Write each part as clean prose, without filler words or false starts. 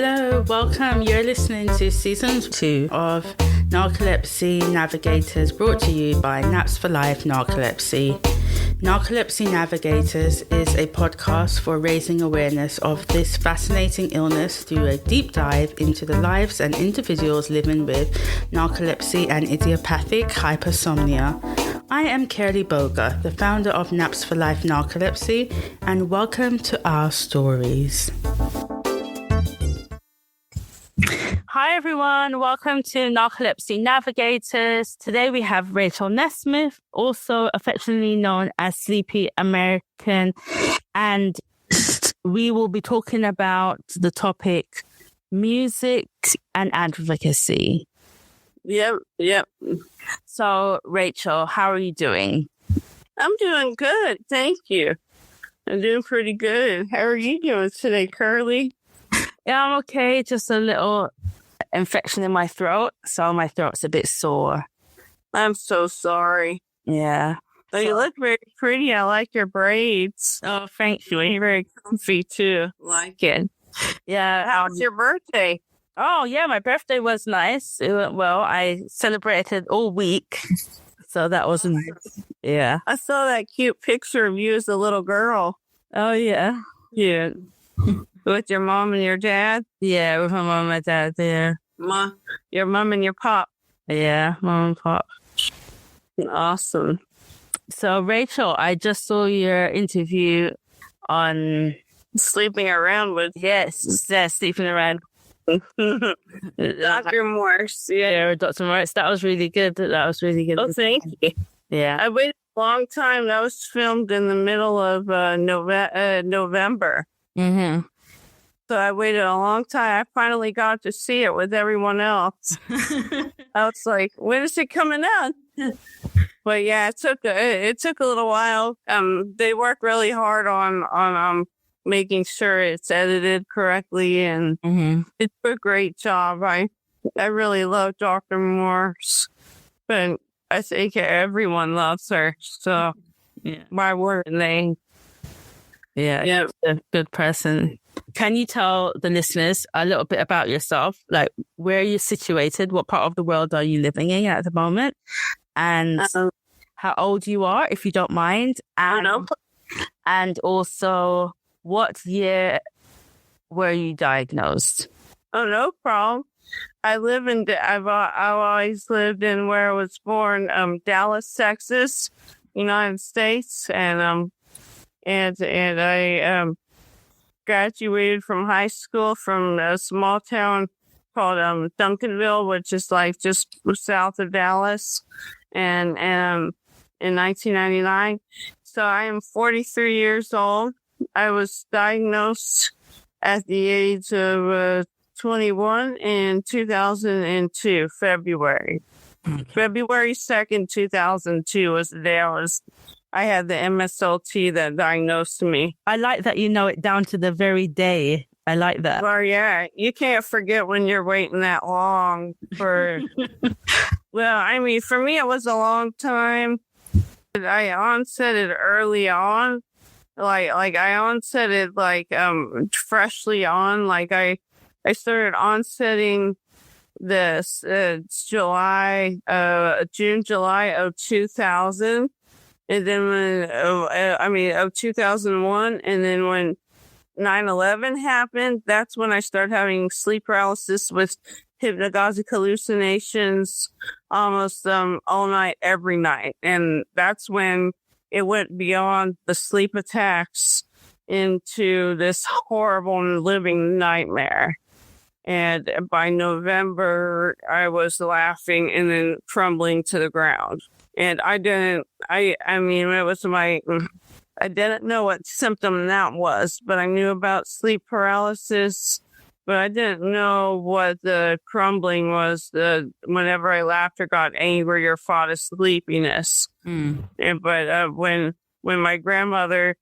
Hello, welcome. You're listening to Season 2 of Narcolepsy Navigators, brought to you by Naps for Life Narcolepsy. Narcolepsy Navigators is a podcast for raising awareness of this fascinating illness through a deep dive into the lives and individuals living with narcolepsy and idiopathic hypersomnia. I am Kerly Boga, the founder of Naps for Life Narcolepsy, and welcome to our stories. Hi everyone, welcome to Narcolepsy Navigators. Today we have Rachel Nesmith, also affectionately known as Sleepy American, and we will be talking about the topic music and advocacy. Yep. So, Rachel, how are you doing? I'm doing good, thank you. I'm doing pretty good. How are you doing today, Curly? Yeah, I'm okay. Just a little infection in my throat, so my throat's a bit sore. I'm so sorry. Yeah. But you look very pretty. I like your braids. Oh, thank you. You're very comfy, too. Like it. Yeah. How was your birthday? Oh, yeah, my birthday was nice. It went well. I celebrated all week, so that was nice. Yeah. I saw that cute picture of you as a little girl. Oh, yeah. Yeah. With your mom and your dad? Yeah, with my mom and my dad there. Your mom and your pop? Yeah, mom and pop. Awesome. So, Rachel, I just saw your interview on... Sleeping Around with... Yes, Sleeping Around. Dr. Morse. Yeah, Dr. Morse. That was really good. Oh, thank you. Yeah. I waited a long time. That was filmed in the middle of November. Mm-hmm. So I waited a long time. I finally got to see it with everyone else. I was like, when is it coming out? But yeah, it took a little while. They worked really hard on making sure it's edited correctly, and It's a great job. I really love Dr. Morse, but I think everyone loves her. So yeah, why weren't they? Yeah, a good person. Can you tell the listeners a little bit about yourself? Like, where are you situated? What part of the world are you living in at the moment? And how old you are, if you don't mind. And also, what year were you diagnosed? Oh, no problem. I've always lived in where I was born, Dallas, Texas, United States, and I graduated from high school from a small town called Duncanville, which is like just south of Dallas, and in 1999. So I am 43 years old. I was diagnosed at the age of 21 in 2002, February. Okay. February 2nd, 2002 was the day I had the MSLT that diagnosed me. I like that you know it down to the very day. I like that. Well, yeah, you can't forget when you're waiting that long for... Well, I mean, for me, it was a long time. I onset it early on. Like I onset it freshly on. Like I started onsetting this June, July of 2000. And then of 2001. And then when 9/11 happened, that's when I started having sleep paralysis with hypnagogic hallucinations almost all night, every night. And that's when it went beyond the sleep attacks into this horrible living nightmare. And by November, I was laughing and then crumbling to the ground. And I didn't know what symptom that was, but I knew about sleep paralysis, but I didn't know what the crumbling was whenever I laughed or got angry or fought a sleepiness. But when my grandmother,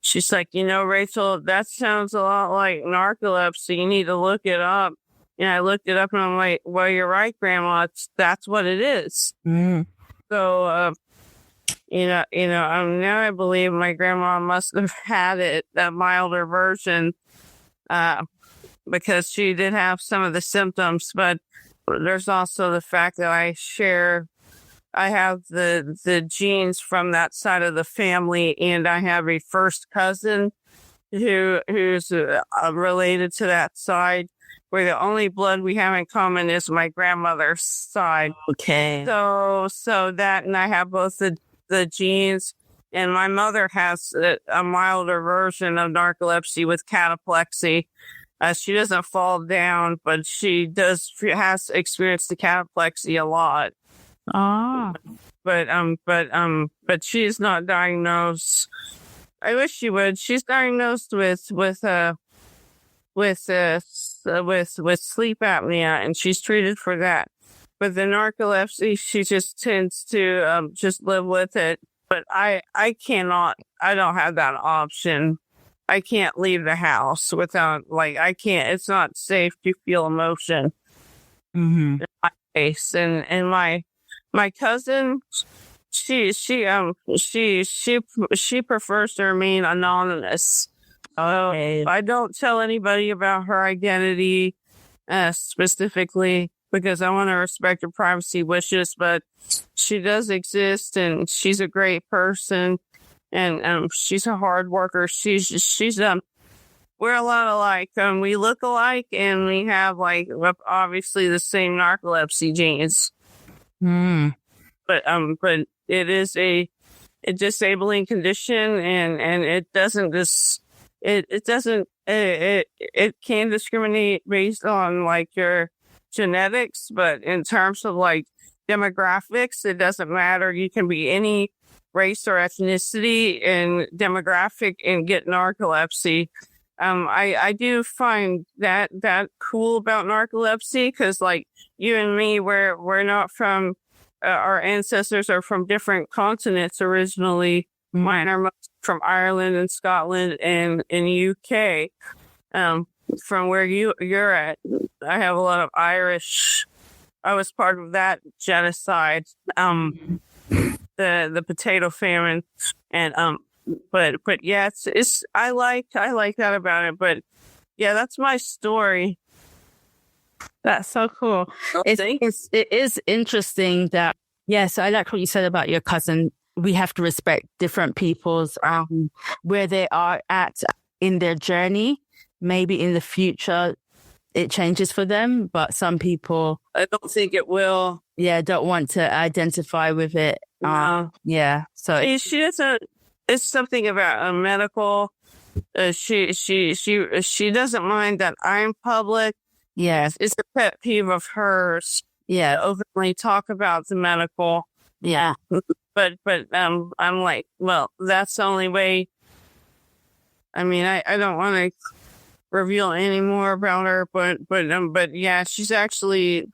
she's like, Rachel, that sounds a lot like narcolepsy. You need to look it up. And I looked it up and I'm like, well, you're right, Grandma. That's what it is. So, now I believe my grandma must have had it, a milder version. because she did have some of the symptoms, but there's also the fact that I have the genes from that side of the family, and I have a first cousin who's related to that side, where the only blood we have in common is my grandmother's side. Okay. So that, and I have both the genes, and my mother has a milder version of narcolepsy with cataplexy. She doesn't fall down, but she has experienced the cataplexy a lot. Ah. But she's not diagnosed. I wish she would. She's diagnosed with sleep apnea, and she's treated for that. But the narcolepsy, she just tends to just live with it. But I cannot. I don't have that option. I can't leave the house without, like, I can't. It's not safe to feel emotion Mm-hmm. in my face. And my cousin, she prefers to remain anonymous. Okay. I don't tell anybody about her identity specifically, because I want to respect her privacy wishes, but she does exist, and she's a great person, and she's a hard worker. We're a lot alike. We look alike, and we have, like, obviously the same narcolepsy genes. Mm. But it is a disabling condition, and it doesn't it can discriminate based on, like, your genetics, but in terms of, like, demographics, it doesn't matter. You can be any race or ethnicity and demographic and get narcolepsy. I do find that cool about narcolepsy, because, like, you and me, we're not from our ancestors are from different continents originally. Mm. Mine are from Ireland and Scotland and in UK. From where you're at, I have a lot of Irish. I was part of that genocide, the potato famine, and but yeah, it's I like that about it. But yeah, that's my story. That's so cool. It is interesting that, yes, I like what you said about your cousin. We have to respect different people's where they are at in their journey. Maybe in the future it changes for them, but some people, I don't think it will. Yeah, don't want to identify with it. No. Yeah. So She doesn't. It's something about medical. She doesn't mind that I'm public. yes. It's a pet peeve of hers Yeah. to openly talk about the medical. Yeah. But I'm like, well, that's the only way. I mean, I don't want to reveal any more about her, but yeah, she's actually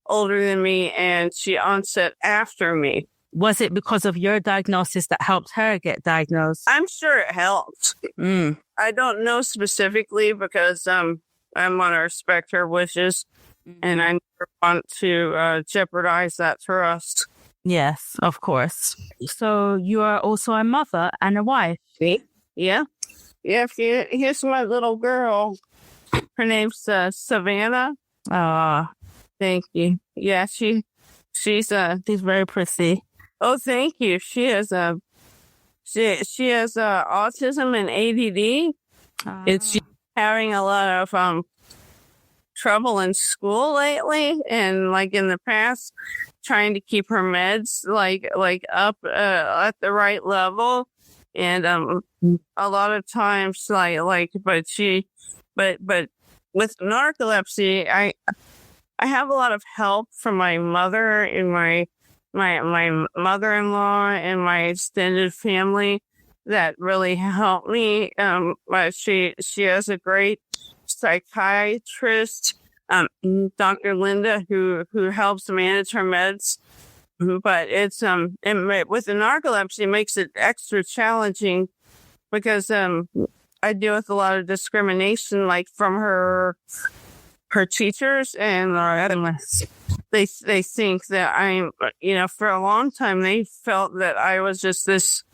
older than me, and she onset after me. Was it because of your diagnosis that helped her get diagnosed? I'm sure it helped. Mm. I don't know specifically, because I want to respect her wishes, and I never want to jeopardize that trust. Yes, of course. So you are also a mother and a wife. Yeah. Yeah, here's my little girl. Her name's Savannah. Ah, Thank you. Yeah, she's very pretty. oh, thank you. She has she has autism and ADD. She's having a lot of trouble in school lately, and, like, in the past, trying to keep her meds like up at the right level. And a lot of times, but with narcolepsy, I have a lot of help from my mother and my mother-in-law and my extended family that really helped me. She has a great psychiatrist, Dr. Linda, who helps manage her meds. But it's with the narcolepsy, it makes it extra challenging, because I deal with a lot of discrimination, like from her teachers, and they think that I'm, for a long time they felt that I was just this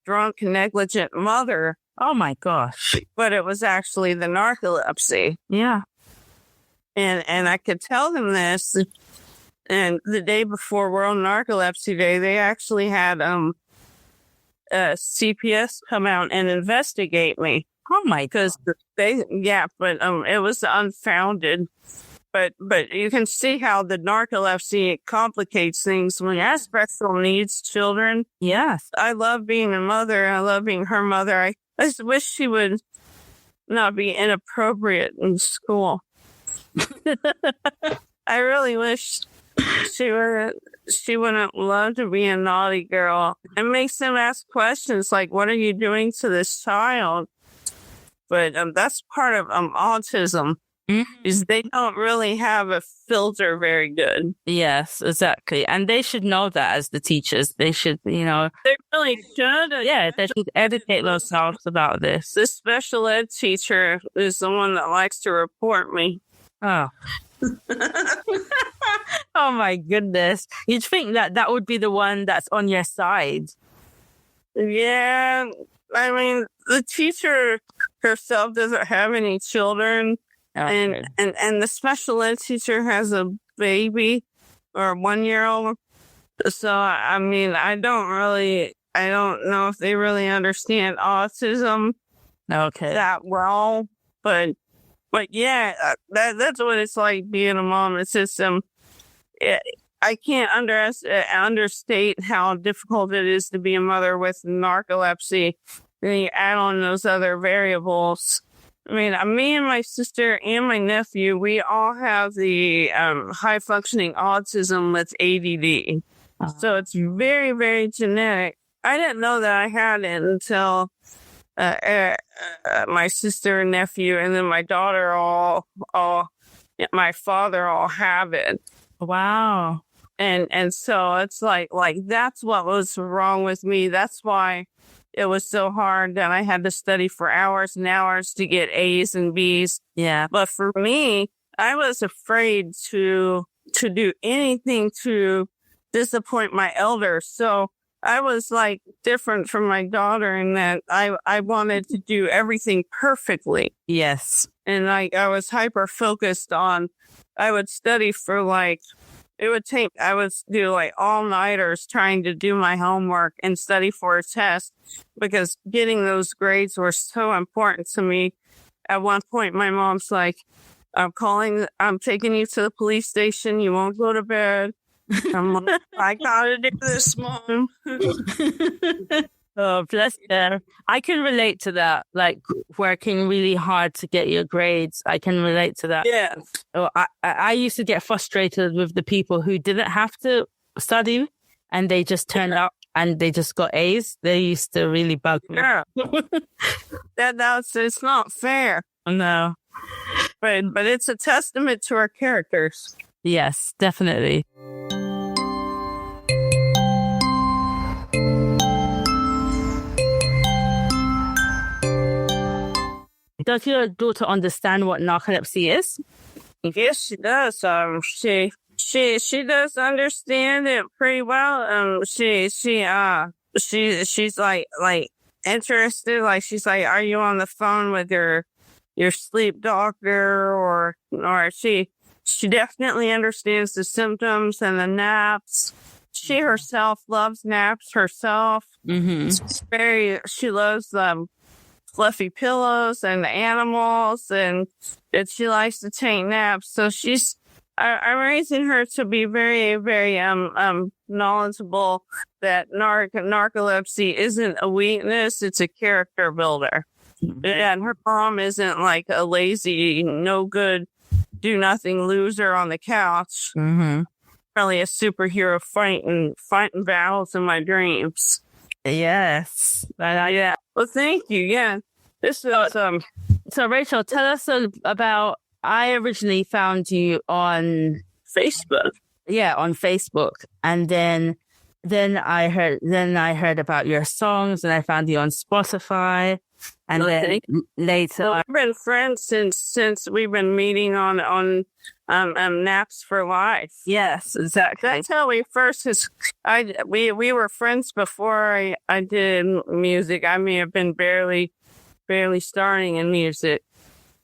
drunk, negligent mother. Oh my gosh. but it was actually the narcolepsy. Yeah. And I could tell them this. And the day before World Narcolepsy Day, they actually had CPS come out and investigate me. Oh my god. Because it was unfounded. But you can see how the narcolepsy complicates things when you have special needs children. Yes. I love being a mother. I love being her mother. I just wish she would not be inappropriate in school. I really wish she wouldn't love to be a naughty girl. It makes them ask questions like, what are you doing to this child? But that's part of autism. Mm-hmm. Is they don't really have a filter very good. Yes, exactly. And they should know that as the teachers. They should, They really should. yeah, they should educate themselves about this. This special ed teacher is the one that likes to report me. Oh. Oh my goodness. You'd think that would be the one that's on your side. Yeah. I mean, the teacher herself doesn't have any children. Okay. And the special ed teacher has a baby or a 1-year-old. So, I mean, I don't know if they really understand autism that well. But yeah, that's what it's like being a mom. It's just, I can't understate how difficult it is to be a mother with narcolepsy. Then you add on those other variables. I mean, me and my sister and my nephew, we all have the high functioning autism with ADD. So it's very, very genetic. I didn't know that I had it until my sister and nephew, and then my daughter my father all have it. Wow. And so it's like that's what was wrong with me. That's why it was so hard that I had to study for hours and hours to get A's and B's. Yeah. But for me, I was afraid to do anything to disappoint my elders. So I was like different from my daughter in that I wanted to do everything perfectly. Yes. And I was hyper focused on, I would study for I would do like all-nighters trying to do my homework and study for a test because getting those grades were so important to me. At one point, my mom's like, I'm taking you to the police station. You won't go to bed. I'm like, I gotta do this, Mom. Oh, bless them. I can relate to that, like working really hard to get your grades. I can relate to that. Yeah. Oh, I used to get frustrated with the people who didn't have to study and they just turned up and they just got A's. They used to really bug me. Yeah. It's not fair. No. But it's a testament to our characters. Yes, definitely. Does your daughter understand what narcolepsy is? Yes, she does. She does understand it pretty well. She's like interested. Like she's like, are you on the phone with your sleep doctor? Or she definitely understands the symptoms and the naps. She herself loves naps herself. Mm-hmm. She loves fluffy pillows and the animals, and she likes to take naps. So I'm raising her to be very, very knowledgeable that narcolepsy isn't a weakness; it's a character builder. Mm-hmm. And her mom isn't like a lazy, no good, do nothing loser on the couch. Mm-hmm. Probably a superhero fighting battles in my dreams. Yes. Yeah. Well, thank you. Yeah. This is So Rachel, tell us about. I originally found you on Facebook. Yeah, on Facebook, and then I heard about your songs, and I found you on Spotify, and then later we've been friends since we've been meeting on Naps for Life. Yes, exactly. That's how we first. We were friends before I did music. I may have been barely barely starting in music.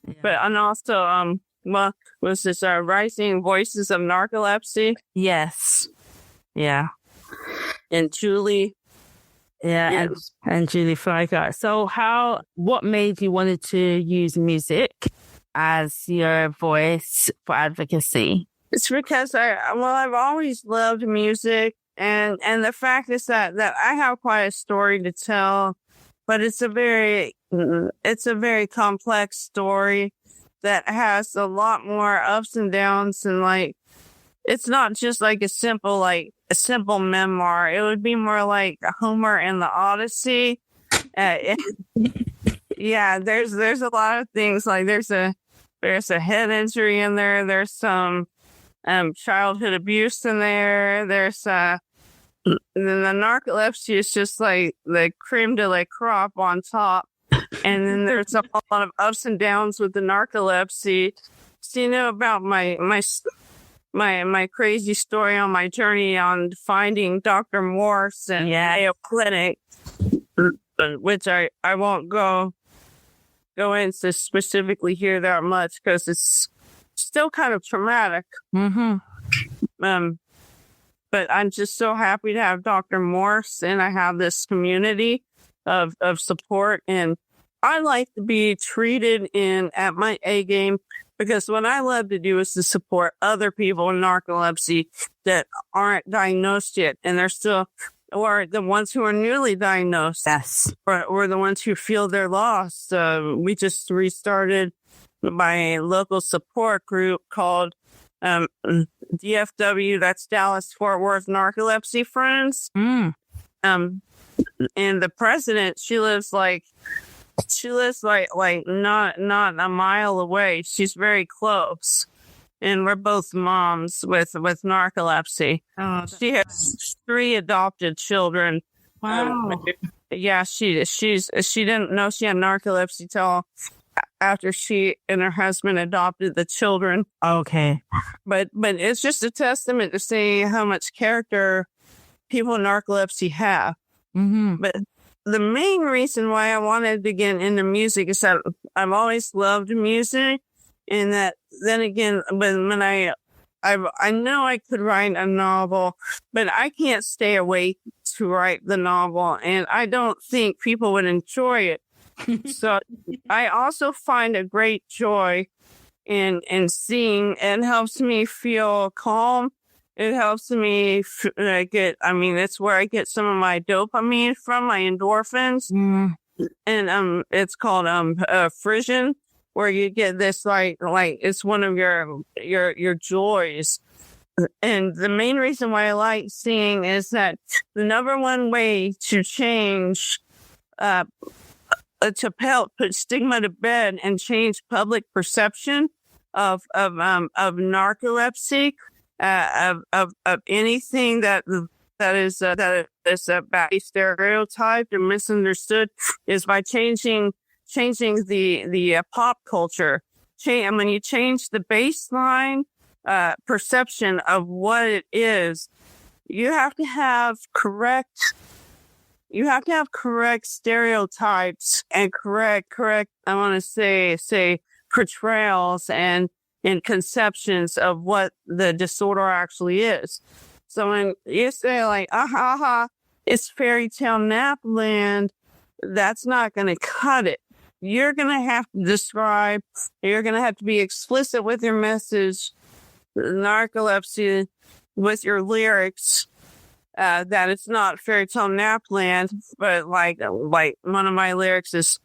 Yeah. But and also was this Rising Voices of Narcolepsy? Yes. Yeah. And Julie. Yeah, and Julie Flyger. So what made you wanted to use music as your voice for advocacy? It's because I've always loved music, and the fact is that I have quite a story to tell, but it's a very complex story that has a lot more ups and downs, and like it's not just like a simple memoir. It would be more like Homer and the Odyssey. Yeah, there's a lot of things, like there's a head injury in there. There's some childhood abuse in there. There's then the narcolepsy is just like the creme de la crop on top. And then there's a lot of ups and downs with the narcolepsy. So you know about my crazy story on my journey on finding Dr. Morse and Mayo Clinic, which I won't go into specifically here that much because it's still kind of traumatic. Mm-hmm. But I'm just so happy to have Dr. Morse, and I have this community of support, and I like to be treated at my A game, because what I love to do is to support other people with narcolepsy that aren't diagnosed yet, and they're still, or the ones who are newly diagnosed. Yes. Or the ones who feel they're lost. We just restarted my local support group called DFW, that's Dallas Fort Worth Narcolepsy Friends. And the president, she lives like not a mile away. She's very close. And we're both moms with narcolepsy. Oh, she has 3 adopted children. wow. Yeah, she didn't know she had narcolepsy till after she and her husband adopted the children. Okay. But it's just a testament to see how much character people with narcolepsy have. Mm-hmm. But the main reason why I wanted to get into music is that I've always loved music, and that then again, when I know I could write a novel, but I can't stay awake to write the novel, and I don't think people would enjoy it. So I also find a great joy in seeing. It helps me feel calm. It helps me it's where I get some of my dopamine from, my endorphins. And it's called frisson, where you get this like it's one of your joys. And the main reason why I like singing is that the number one way to change to help put stigma to bed and change public perception of narcolepsy, of anything that is bad, stereotyped or misunderstood, is by changing the pop culture. And when you change the baseline perception of what it is, you have to have correct stereotypes and correct, I want to say portrayals and conceptions of what the disorder actually is. So when you say like, it's fairy tale napland, that's not going to cut it. You're going to have to describe, you're going to have to be explicit with your message, narcolepsy, with your lyrics, that it's not fairy tale napland, but like one of my lyrics is,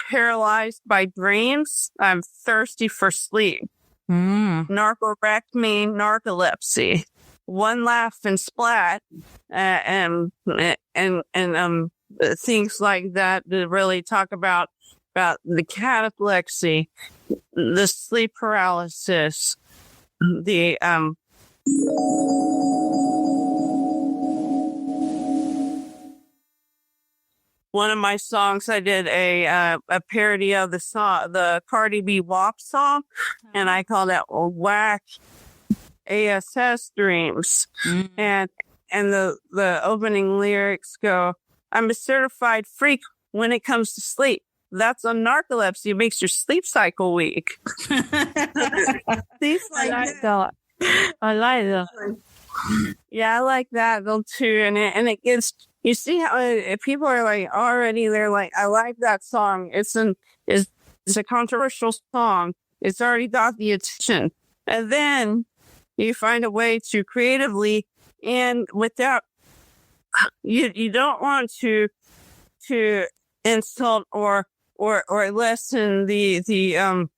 paralyzed by dreams, I'm thirsty for sleep. Narcorect narcolepsy. One laugh and splat, and things like that really talk about the cataplexy, the sleep paralysis, the one of my songs, I did a parody of the Cardi B WAP song, and I called it Whack ASS Dreams. And the opening lyrics go, I'm a certified freak when it comes to sleep. that's a narcolepsy. It makes your sleep cycle weak. Things like that. I like that. Yeah, I like that though too. And it gets, you see how people are like already, they're like, I like that song. It's a controversial song. It's already got the attention. And then you find a way to creatively, and without, you don't want to insult or lessen the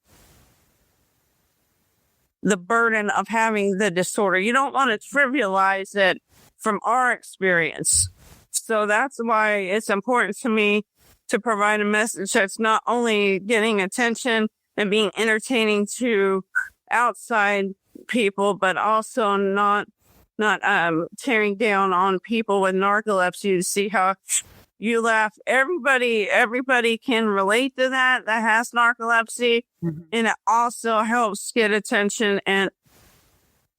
burden of having the disorder. You don't want to trivialize it from our experience. So that's why it's important to me to provide a message that's not only getting attention and being entertaining to outside people, but also not tearing down on people with narcolepsy. To see how you laugh. Everybody can relate to that has narcolepsy. Mm-hmm. And it also helps get attention. And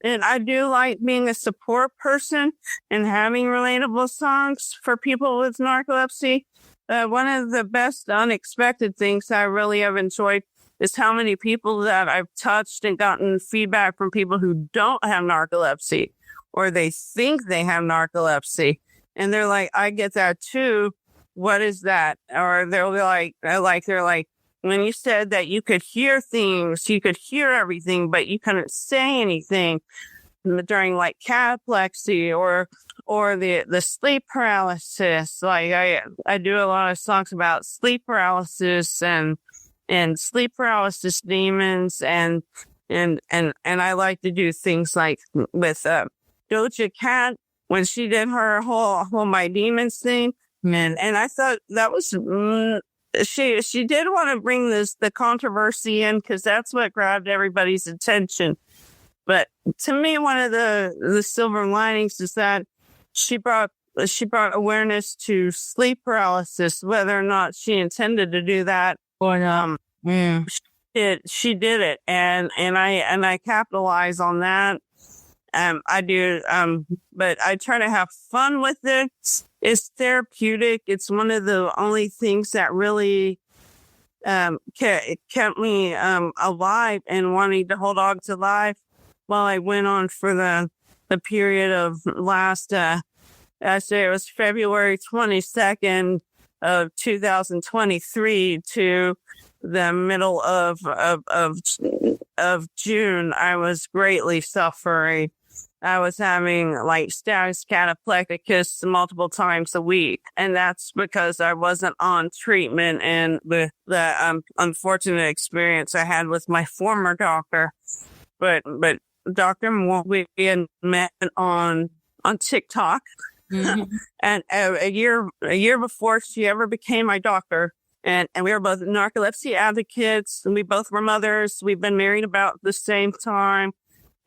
I do like being a support person and having relatable songs for people with narcolepsy. One of the best unexpected things I really have enjoyed is how many people that I've touched and gotten feedback from people who don't have narcolepsy, or they think they have narcolepsy. And they're like, I get that too. What is that? Or they'll be like, they're like, when you said that you could hear things, you could hear everything, but you couldn't say anything during like cataplexy or the sleep paralysis. Like I do a lot of songs about sleep paralysis and sleep paralysis demons and I like to do things like with Doja Cat when she did her whole My Demons thing. And I thought that was, she did want to bring the controversy in because that's what grabbed everybody's attention. But to me, one of the silver linings is that she brought awareness to sleep paralysis, whether or not she intended to do that or not. She did it. And I capitalize on that. I do, but I try to have fun with it. It's therapeutic. It's one of the only things that really kept me alive and wanting to hold on to life while I went on for the period of last, I say it was February 22nd of 2023 to the middle of June. I was greatly suffering. I was having like status cataplecticus multiple times a week. And that's because I wasn't on treatment and the unfortunate experience I had with my former doctor. But Dr. Moore, we had met on TikTok. Mm-hmm. And a year before she ever became my doctor. And we were both narcolepsy advocates. And we both were mothers. We've been married about the same time.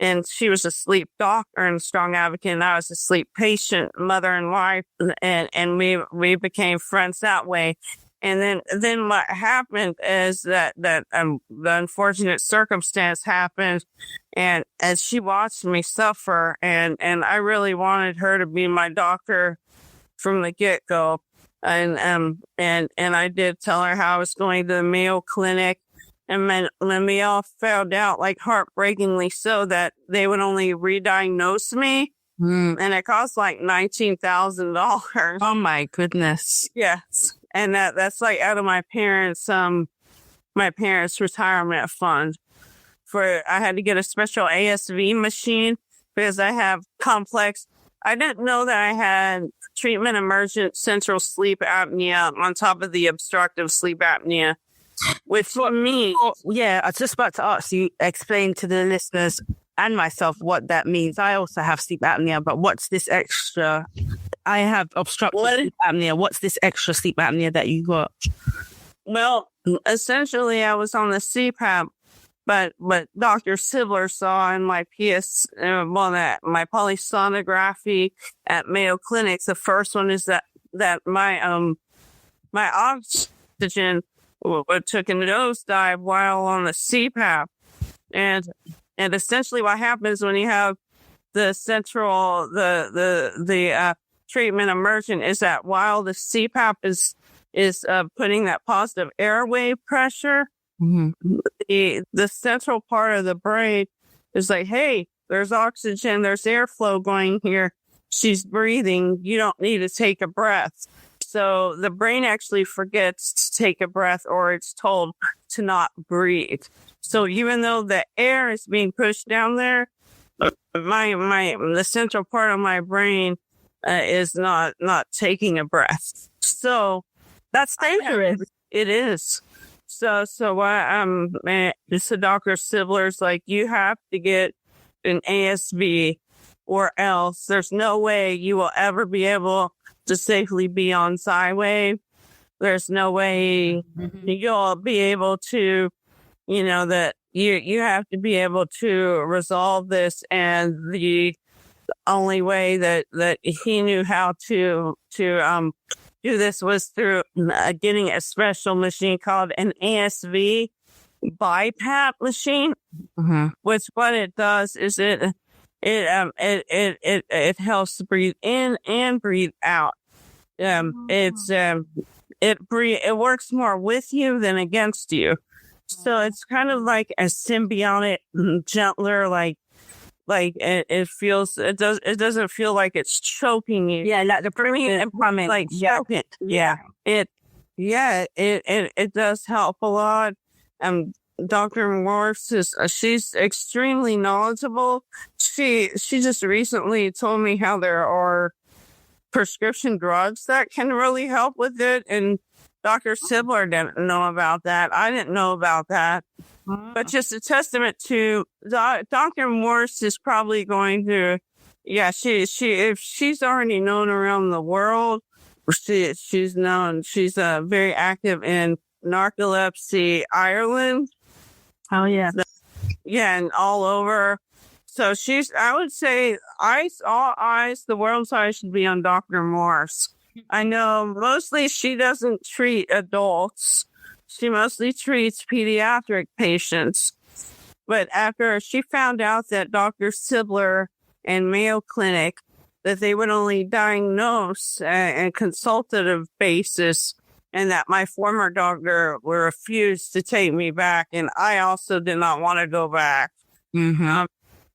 And she was a sleep doctor and a strong advocate, and I was a sleep patient, mother and wife, and we became friends that way. And then what happened is that the unfortunate circumstance happened, and as she watched me suffer, and I really wanted her to be my doctor from the get-go, and I did tell her how I was going to the Mayo Clinic. And then we all found out, like heartbreakingly so, that they would only re-diagnose me. And it cost like $19,000. Oh my goodness. Yes. And that's like out of my parents' retirement fund. I had to get a special ASV machine because I have complex. I didn't know that I had treatment emergent central sleep apnea on top of the obstructive sleep apnea. Which for me, yeah, I was just about to ask you, explain to the listeners and myself what that means. I also have sleep apnea, but what's this extra? I have obstructive sleep apnea. What's this extra sleep apnea that you got? Well, essentially, I was on the CPAP, but Dr. Sibler saw in my my polysonography at Mayo Clinic. The first one is that my oxygen took a nosedive while on the CPAP. And essentially what happens when you have the central, the treatment emergent is that while the CPAP is is putting that positive airway pressure. Mm-hmm. The central part of the brain is like, hey, there's oxygen, there's airflow going here. She's breathing. You don't need to take a breath. So the brain actually forgets to take a breath, or it's told to not breathe. So even though the air is being pushed down there, the central part of my brain is not taking a breath. So that's dangerous. It is. So Dr. Sibler's like, you have to get an ASV, or else there's no way you will ever be able to safely be on Xywave. There's no way you'll be able to, that you have to be able to resolve this. And the only way that he knew how to do this was through getting a special machine called an ASV BiPAP machine, which what it does is it helps breathe in and breathe out. It works more with you than against you. So it's kind of like a symbiotic, gentler, like it doesn't feel like it's choking you. Yeah, like the premium implement. Like choking. Yeah. It does help a lot. Dr. Morse she's extremely knowledgeable. She just recently told me how there are prescription drugs that can really help with it, and Dr. Sibler didn't know about that. I didn't know about that. But just a testament to Dr. Morse is probably going to, if she's already known around the world, she's known. She's very active in Narcolepsy Ireland. Oh yeah, and all over. So I would say, all eyes, the world's eyes should be on Dr. Morse. I know mostly she doesn't treat adults. She mostly treats pediatric patients. But after she found out that Dr. Sibler and Mayo Clinic, that they would only diagnose on a consultative basis, and that my former doctor refused to take me back, and I also did not want to go back.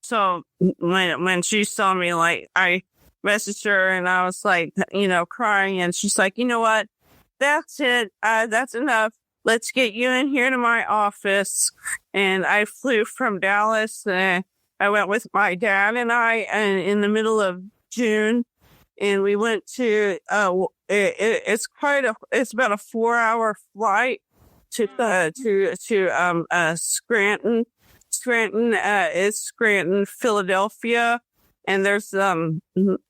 So when she saw me, like, I messaged her and I was like, crying, and she's like, you know what? That's it. That's enough. Let's get you in here to my office. And I flew from Dallas. I went with my dad and I in the middle of June, and we went to, it's about a 4-hour flight to Scranton. Scranton is Scranton, Philadelphia. And there's, and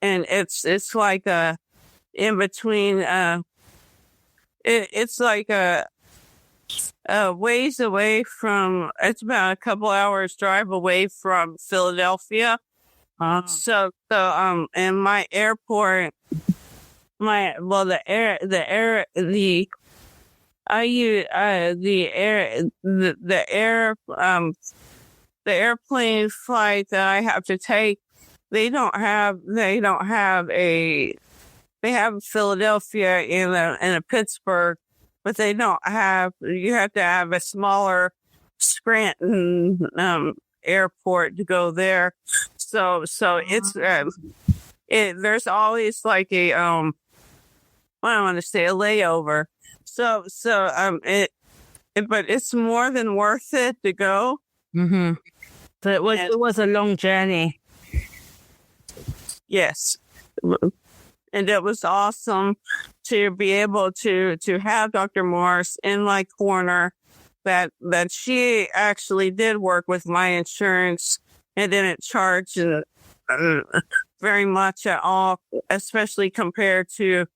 it's like, in between, it's like a ways away from, it's about a couple hours drive away from Philadelphia. So, and my airport, the airplane flight that I have to take, they have Philadelphia and a Pittsburgh, but they don't have, you have to have a smaller Scranton, airport to go there. So it's, there's always like a, I don't want to say a layover. But it's more than worth it to go. So it was a long journey. Yes. And it was awesome to be able to have Dr. Morse in my corner, that she actually did work with my insurance and didn't charge very much at all, especially compared to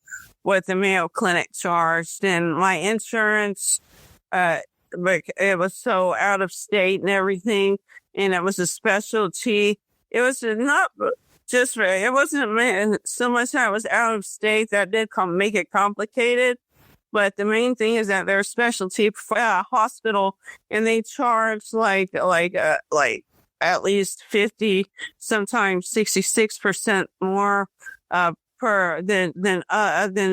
what the Mayo Clinic charged. And my insurance, but it was so out of state and everything, and it was a specialty. It was not just, it wasn't so much that it was out of state that did make it complicated. But the main thing is that they're a specialty hospital, and they charge like at least 50, sometimes 66% more cheaper than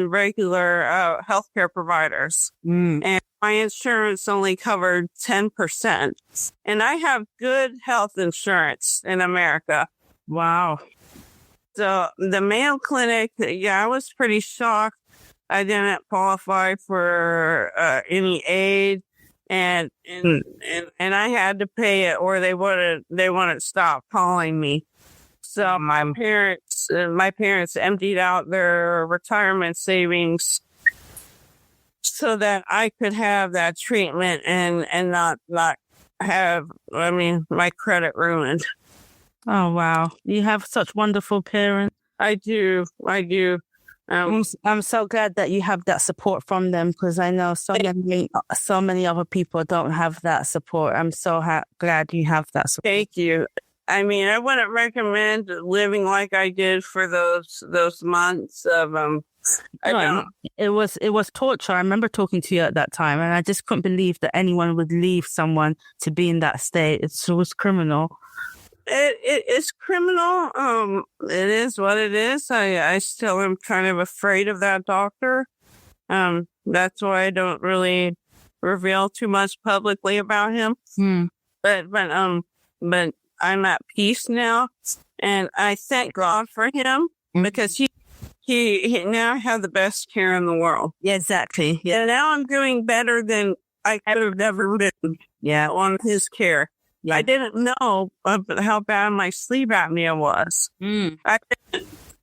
regular healthcare providers. And my insurance only covered 10%. And I have good health insurance in America. Wow. So the Mayo Clinic, yeah, I was pretty shocked. I didn't qualify for any aid, and I had to pay it, or they wouldn't stop calling me. So my parents emptied out their retirement savings so that I could have that treatment and not have, my credit ruined. Oh, wow. You have such wonderful parents. I do. I'm so glad that you have that support from them, because I know so many other people don't have that support. I'm so glad you have that support. Thank you. I wouldn't recommend living like I did for those months of It was torture. I remember talking to you at that time, and I just couldn't believe that anyone would leave someone to be in that state. It was criminal. It is criminal. It is what it is. I still am kind of afraid of that doctor. That's why I don't really reveal too much publicly about him. But I'm at peace now, and I thank God for him, because he now have the best care in the world. Yeah, exactly. Yeah. And now I'm doing better than I could have ever been. Yeah, on his care. Yeah. I didn't know how bad my sleep apnea was.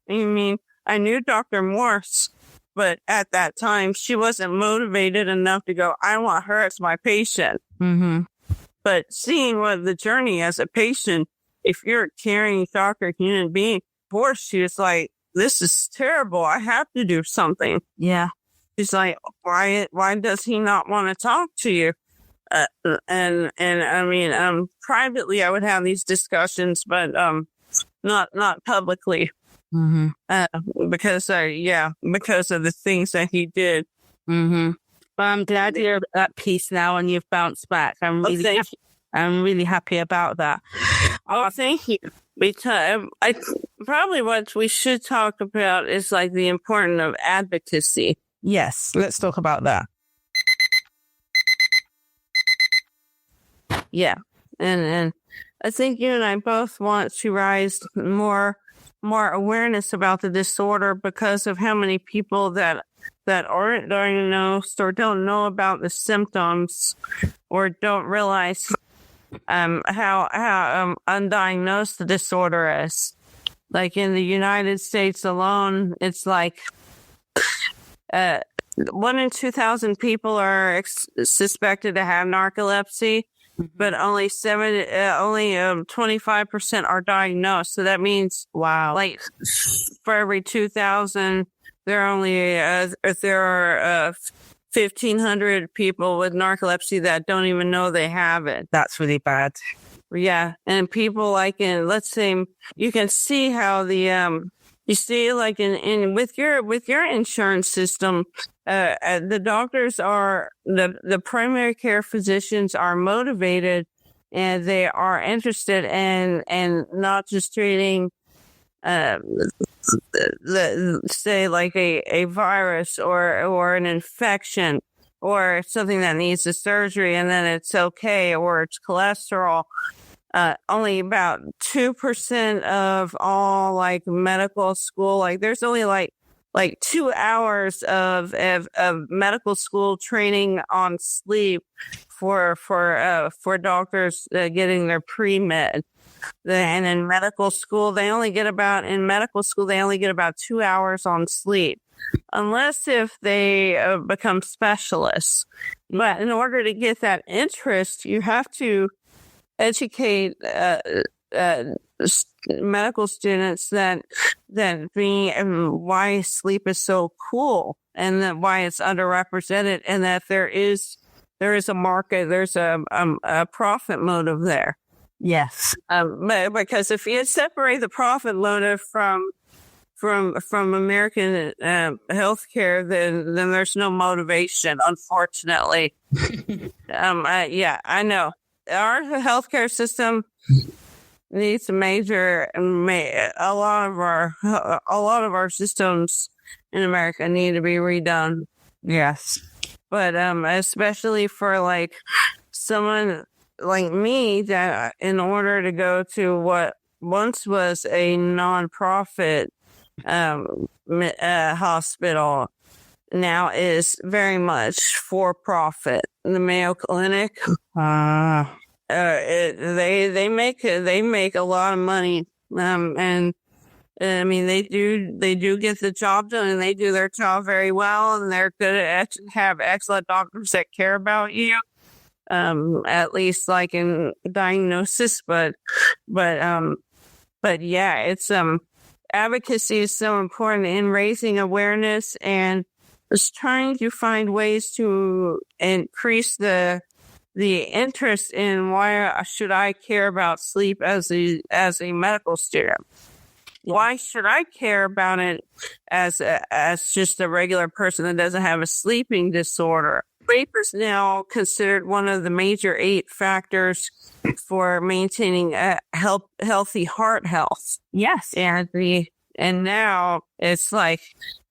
I knew Dr. Morse, but at that time, she wasn't motivated enough to go, I want her as my patient. But seeing what the journey as a patient, if you're a caring doctor, human being, for she was like, this is terrible. I have to do something. Yeah. She's like, why does he not want to talk to you? Privately, I would have these discussions, but not publicly, because of the things that he did. But I'm glad you're at peace now and you've bounced back. I'm really happy about that. Oh, thank you. Because probably what we should talk about is like the importance of advocacy. Yes, let's talk about that. Yeah. And I think you and I both want to raise more awareness about the disorder, because of how many people that aren't diagnosed or don't know about the symptoms, or don't realize how undiagnosed the disorder is. Like in the United States alone, it's like 1 in 2,000 people are suspected to have narcolepsy, but only 25% are diagnosed. So that means, wow, like for every 2,000, there are 1,500 people with narcolepsy that don't even know they have it. That's really bad. Yeah, and people like let's say, you can see how the you see, like in with your insurance system, the doctors are the primary care physicians are motivated, and they are interested in not just treating, say like a virus or an infection or something that needs a surgery and then it's okay, or it's cholesterol. Only about 2% of all like medical school, like there's only like 2 hours of medical school training on sleep for doctors getting their pre-med. And in medical school, they only get about 2 hours on sleep, unless if they become specialists. But in order to get that interest, you have to educate medical students that why sleep is so cool, and that why it's underrepresented, and that there is a market, there's a profit motive there. Yes, because if you separate the profit motive from American healthcare, then there's no motivation, unfortunately. I know. Our healthcare system, needs a lot of our systems in America need to be redone. Yes. But especially for like someone like me, that in order to go to what once was a nonprofit hospital, now is very much for profit. The Mayo Clinic, they make a lot of money, and I mean they do get the job done, and they do their job very well, and they're good at have excellent doctors that care about you, at least like in diagnosis, but yeah, it's advocacy is so important in raising awareness and just trying to find ways to increase the interest in why should I care about sleep as a medical student. Why should I care about it as just a regular person that doesn't have a sleeping disorder? Sleep is now considered one of the major 8 factors for maintaining healthy heart health. Yes. And now it's like,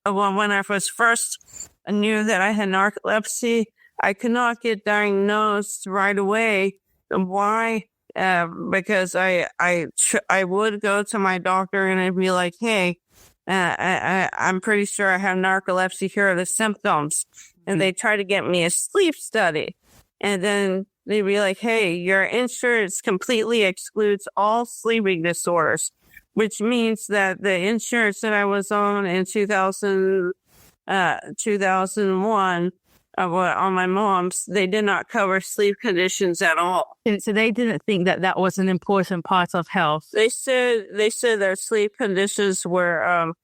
well, when I was first knew that I had narcolepsy, I could not get diagnosed right away. Why? Because I would go to my doctor and I'd be like, hey, I'm pretty sure I have narcolepsy. Here are the symptoms. And they try to get me a sleep study. And then they'd be like, hey, your insurance completely excludes all sleeping disorders, which means that the insurance that I was on in 2001 on my mom's, they did not cover sleep conditions at all. And so they didn't think that was an important part of health. They said their sleep conditions were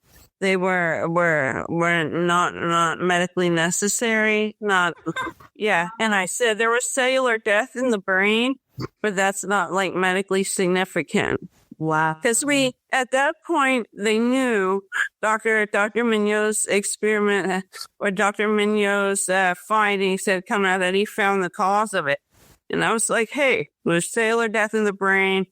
they were not medically necessary. Yeah. And I said there was cellular death in the brain, but that's not like medically significant. Wow. Because at that point, they knew Dr. Mignot's experiment or Dr. Mignot's findings had come out that he found the cause of it. And I was like, hey, there's cellular death in the brain.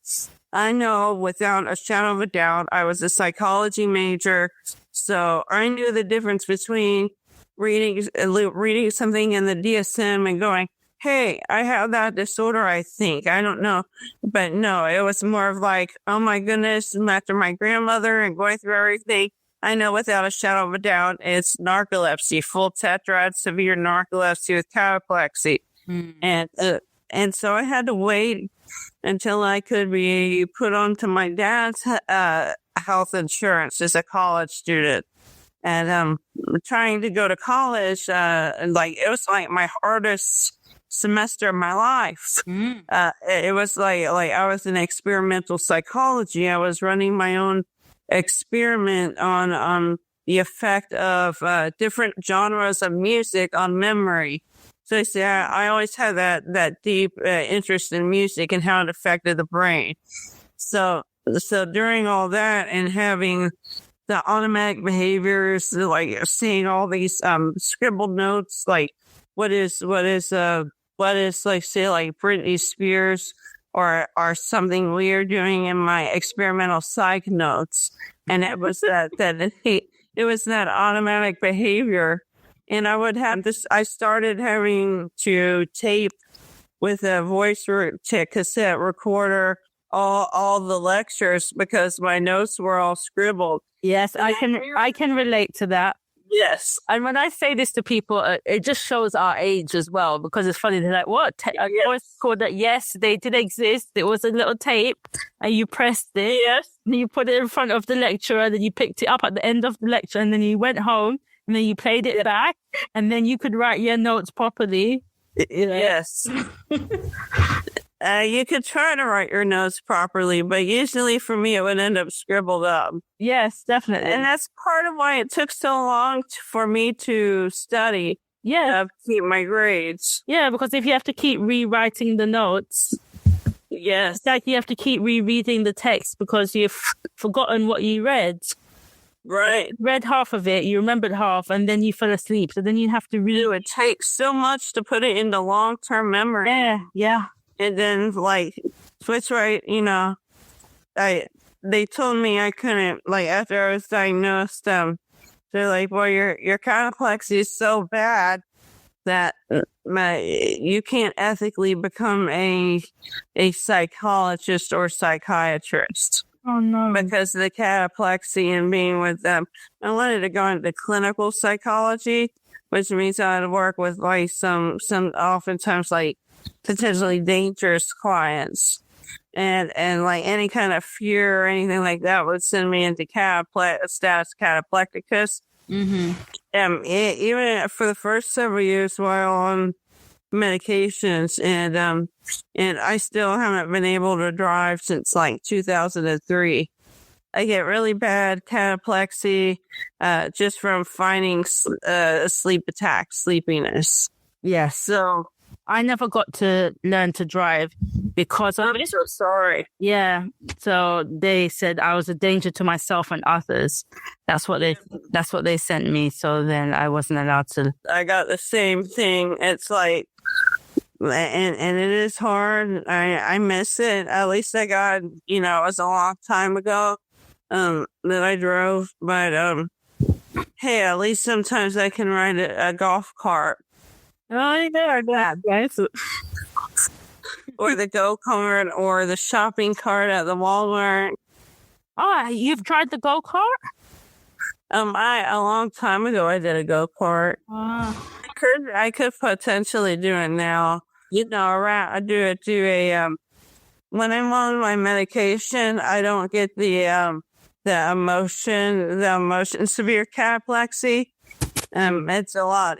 I know without a shadow of a doubt, I was a psychology major. So I knew the difference between reading something in the DSM and going, hey, I have that disorder, I think. I don't know. But no, it was more of like, oh my goodness, after my grandmother and going through everything, I know without a shadow of a doubt, it's narcolepsy, full tetrad, severe narcolepsy with cataplexy. And so I had to wait until I could be put onto my dad's health insurance as a college student. And trying to go to college, it was like my hardest semester of my life. It was like I was in experimental psychology. I was running my own experiment on the effect of different genres of music on memory. So I always had that deep interest in music and how it affected the brain. So during all that and having the automatic behaviors, like seeing all these scribbled notes, like what is like say like Britney Spears or something weird doing in my experimental psych notes, and it was it was that automatic behavior. And I would have this, I started having to tape with a voice cassette recorder all the lectures because my notes were all scribbled. Yes, I can relate to that. Yes. And when I say this to people, it just shows our age as well, because it's funny. They're like, what? Voice recorder? Yes, they did exist. It was a little tape and you pressed it. Yes. And you put it in front of the lecturer, and then you picked it up at the end of the lecture, and then you went home. And then you played it back, and then you could write your notes properly. Yes. You could try to write your notes properly, but usually for me, it would end up scribbled up. Yes, definitely. And that's part of why it took so long for me to study. Yeah. Keep my grades. Yeah, because if you have to keep rewriting the notes, yes, it's like you have to keep rereading the text because you've forgotten what you read. Right. Read half of it, you remembered half, and then you fell asleep. So then you have to read. It takes so much to put it into long-term memory. Yeah. And then, switch right, they told me I couldn't, like, after I was diagnosed, they're like, well, your cataplexy is so bad that you can't ethically become a psychologist or psychiatrist. Oh, no. Because of the cataplexy and being with them. I wanted to go into clinical psychology, which means I would work with like some oftentimes like potentially dangerous clients. And like any kind of fear or anything like that would send me into status cataplecticus. Mm-hmm. Even for the first several years while on medications, and I still haven't been able to drive since like 2003. I get really bad cataplexy just from finding a sleep attack, sleepiness. Yeah. So I never got to learn to drive because of I'm it. so sorry. Yeah. So they said I was a danger to myself and others. That's what they sent me. So then I wasn't allowed to. I got the same thing. It's like, and it is hard. I miss it. At least I got, it was a long time ago that I drove. But hey, at least sometimes I can ride a golf cart. Oh, yeah, guys. Or the go-kart or the shopping cart at the Walmart. Oh, you've tried the go-kart? A long time ago I did a go-kart. I could potentially do it now. I do a when I'm on my medication, I don't get the emotion severe cataplexy. It's a lot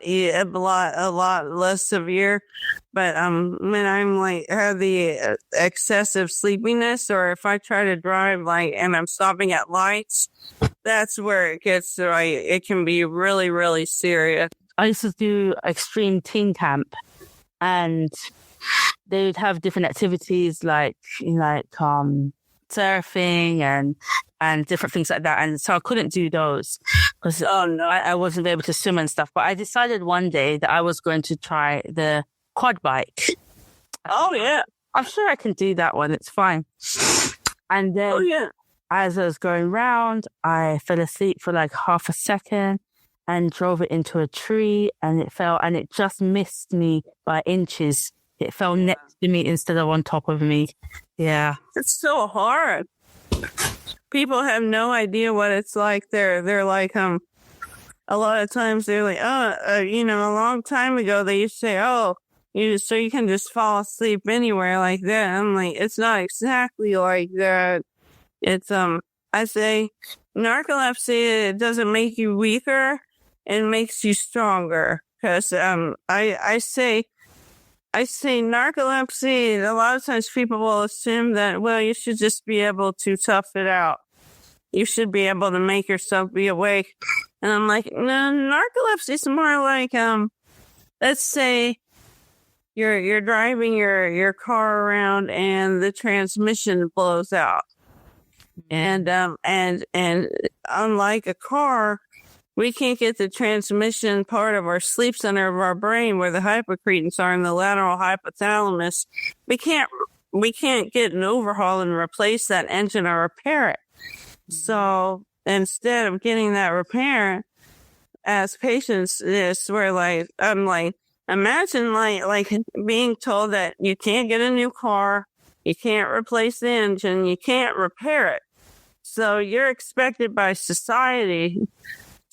less severe, but when I'm like have the excessive sleepiness, or if I try to drive and I'm stopping at lights, that's where it gets it can be really, really serious. I used to do extreme teen camp, and they would have different activities like surfing and different things like that. And so I couldn't do those because I wasn't able to swim and stuff. But I decided one day that I was going to try the quad bike. Oh, yeah. I'm sure I can do that one. It's fine. And then as I was going round, I fell asleep for like half a second and drove it into a tree, and it fell, and it just missed me by inches. It fell next to me instead of on top of me. Yeah. It's so hard. People have no idea what it's like. They're like, a lot of times they're like, a long time ago they used to say, so you can just fall asleep anywhere like that. I'm like, it's not exactly like that. It's, I say narcolepsy, it doesn't make you weaker. It makes you stronger. Cause, I say narcolepsy, a lot of times people will assume that, well, you should just be able to tough it out. You should be able to make yourself be awake. And I'm like, no, narcolepsy is more like, let's say you're driving your car around and the transmission blows out. And unlike a car, we can't get the transmission part of our sleep center of our brain where the hypocretins are in the lateral hypothalamus. We can't get an overhaul and replace that engine or repair it. So instead of getting that repair, as patients, I'm like, imagine like being told that you can't get a new car, you can't replace the engine, you can't repair it. So you're expected by society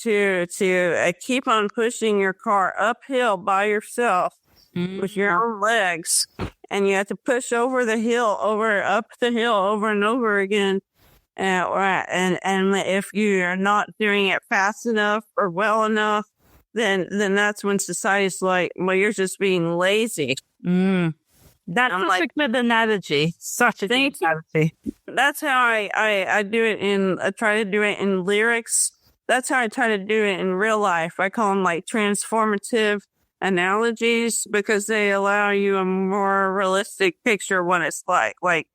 to keep on pushing your car uphill by yourself with your own legs, and you have to push up the hill over and over again. And if you are not doing it fast enough or well enough, then that's when society's like, well, you're just being lazy. That's such a good analogy. Such a good analogy. That's how I do it I try to do it in lyrics. That's how I try to do it in real life. I call them like transformative analogies because they allow you a more realistic picture of what it's like. Like,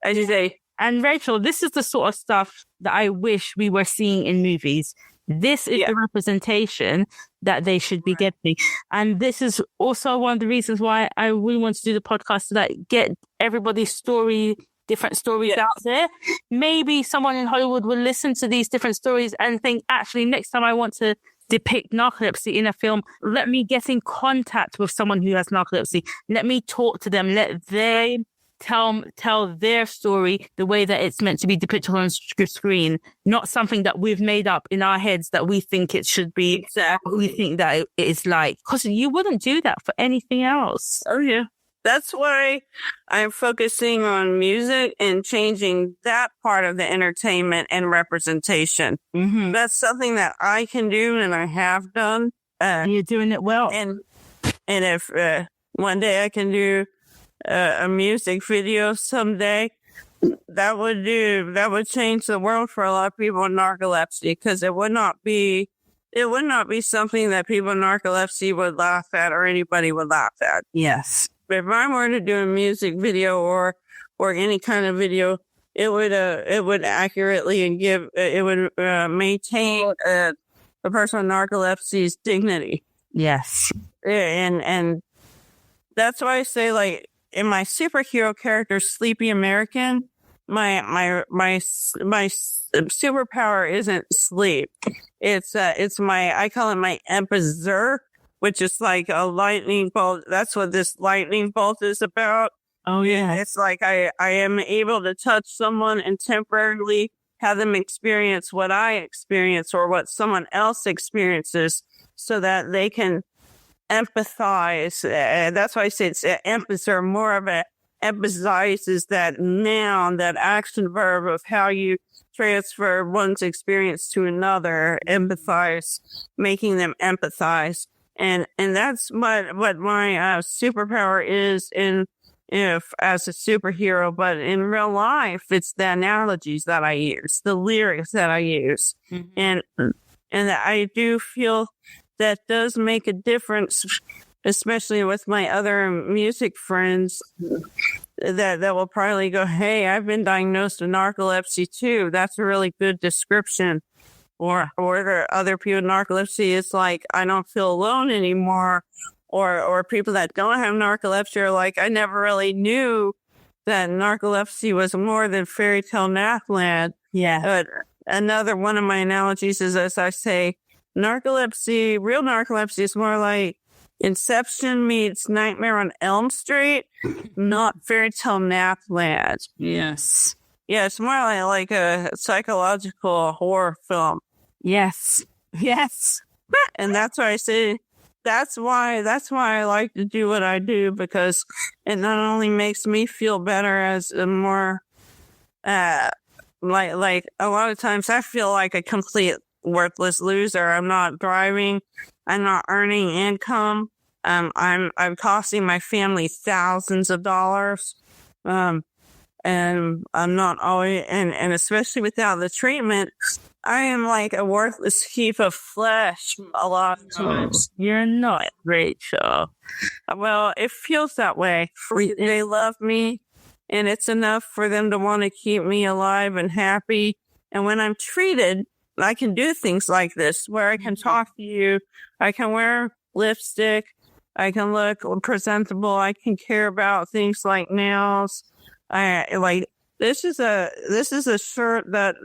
as you say. And Rachel, this is the sort of stuff that I wish we were seeing in movies. This is the representation that they should be getting. And this is also one of the reasons why I really want to do the podcast, to get everybody's story different stories out there. Maybe someone in Hollywood will listen to these different stories and think, actually, next time I want to depict narcolepsy in a film, let me get in contact with someone who has narcolepsy. Let me talk to them. Let them tell their story the way that it's meant to be depicted on screen, not something that we've made up in our heads that we think it should be. Exactly. We think that it is like, because you wouldn't do that for anything else. Oh, yeah. That's why I'm focusing on music and changing that part of the entertainment and representation. Mm-hmm. That's something that I can do and I have done. And you're doing it well. And if one day I can do a music video someday, that would change the world for a lot of people with narcolepsy, because it would not be something that people with narcolepsy would laugh at or anybody would laugh at. Yes. If I were to do a music video or any kind of video, it would accurately and maintain a person with narcolepsy's dignity. Yes. And that's why I say, like, in my superhero character, Sleepy American, my superpower isn't sleep. It's I call it my empather, which is like a lightning bolt. That's what this lightning bolt is about. Oh, yeah. It's like I am able to touch someone and temporarily have them experience what I experience or what someone else experiences so that they can empathize. That's why I say it's empathy, or more of a empathizes, that noun, that action verb of how you transfer one's experience to another, empathize, making them empathize. And that's what my superpower is as a superhero. But in real life, it's the analogies that I use, the lyrics that I use. Mm-hmm. And I do feel that does make a difference, especially with my other music friends that will probably go, hey, I've been diagnosed with narcolepsy too. That's a really good description. Or the other people with narcolepsy, it's like, I don't feel alone anymore. Or people that don't have narcolepsy are like, I never really knew that narcolepsy was more than fairy tale nathland. Yeah. But another one of my analogies is, as I say, real narcolepsy is more like Inception meets Nightmare on Elm Street, not fairy tale nathland. Yes. Yeah, it's more like a psychological horror film. Yes. Yes. And that's why I say, that's why I like to do what I do, because it not only makes me feel better as a more, like a lot of times I feel like a complete worthless loser. I'm not thriving. I'm not earning income. I'm costing my family thousands of dollars. And I'm not always, and especially without the treatment, I am like a worthless heap of flesh a lot of times. You're not, Rachel. Well, it feels that way. They love me, and it's enough for them to want to keep me alive and happy. And when I'm treated, I can do things like this, where I can talk to you, I can wear lipstick, I can look presentable, I can care about things like nails. This is a shirt that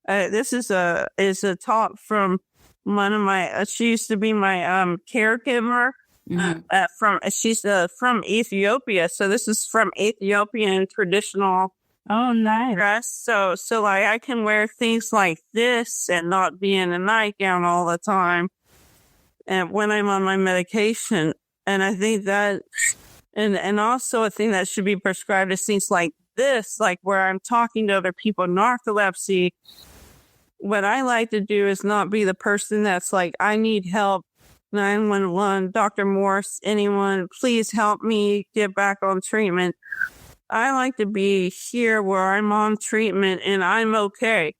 this is a top from one of my she used to be my caregiver. Mm-hmm. She's from Ethiopia, so this is from Ethiopian traditional. Oh, nice. Dress. So like I can wear things like this and not be in a nightgown all the time, and when I'm on my medication. And I think that, and also a thing that should be prescribed is things like this, like where I'm talking to other people with narcolepsy. What I like to do is not be the person that's like, I need help, 911, Dr. Morse, anyone, please help me get back on treatment. I like to be here where I'm on treatment and I'm okay,